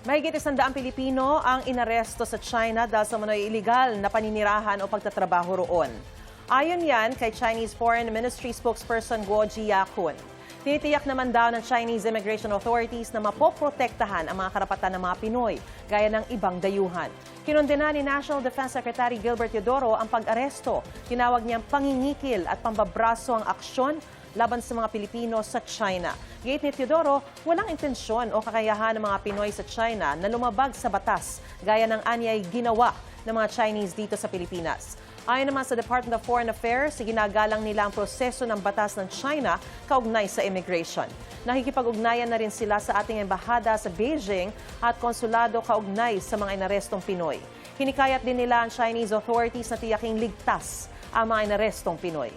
Mahigit 100 Pilipino ang inaresto sa China dahil sa manoy iligal na paninirahan o pagtatrabaho roon. Ayon yan kay Chinese Foreign Ministry spokesperson Guo Jiakun. Tinitiyak naman daw ng Chinese Immigration Authorities na mapoprotektahan ang mga karapatan ng mga Pinoy, gaya ng ibang dayuhan. Kinondena ni National Defense Secretary Gilbert Teodoro ang pag-aresto. Tinawag niyang pangingikil at pambabraso ang aksyon laban sa mga Pilipino sa China. Gate ni Teodoro, walang intensyon o kakayahan ng mga Pinoy sa China na lumabag sa batas, gaya ng anyay ginawa ng mga Chinese dito sa Pilipinas. Ayon naman sa Department of Foreign Affairs, ginagalang nila ang proseso ng batas ng China kaugnay sa immigration. Nakikipag-ugnayan na rin sila sa ating embahada sa Beijing at konsulado kaugnay sa mga inarestong Pinoy. Hinikayat din nila ang Chinese authorities na tiyaking ligtas ang mga inarestong Pinoy.